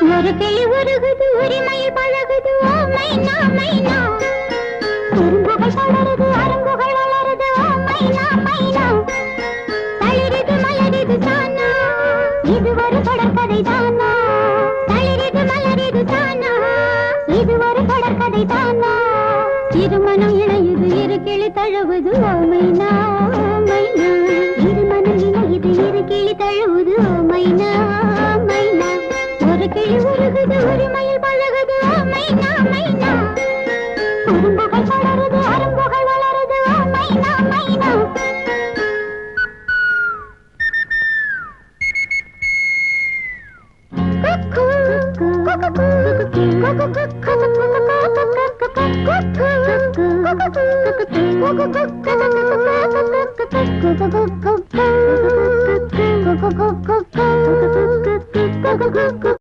ஒரு கிளி உருகுது உரிமையில் பழகுது ஓ மைனா மைனா குறும்புகள் படருது அரும்புகள் வளருது ஓ மைனா மைனா தளிரிது மலரிது தானா இது ஒரு தொடர்கதை தானா தளிரிது மலரிது தானா இது ஒரு தொடர்கதை தானா இருமனம் இணையுது இரு கிளி தழுவுது ஓ மைனா மைனா இருமனம் இணையுது இரு கிளி தழுவுது ஓ மைனா மைனா ஒரு கிளி உருகுது உரிமையில் பழகுது ஓ மைனா மைனா குறும்புகள் படருது அரும்புகள் வளருது ஓ மைனா மைனா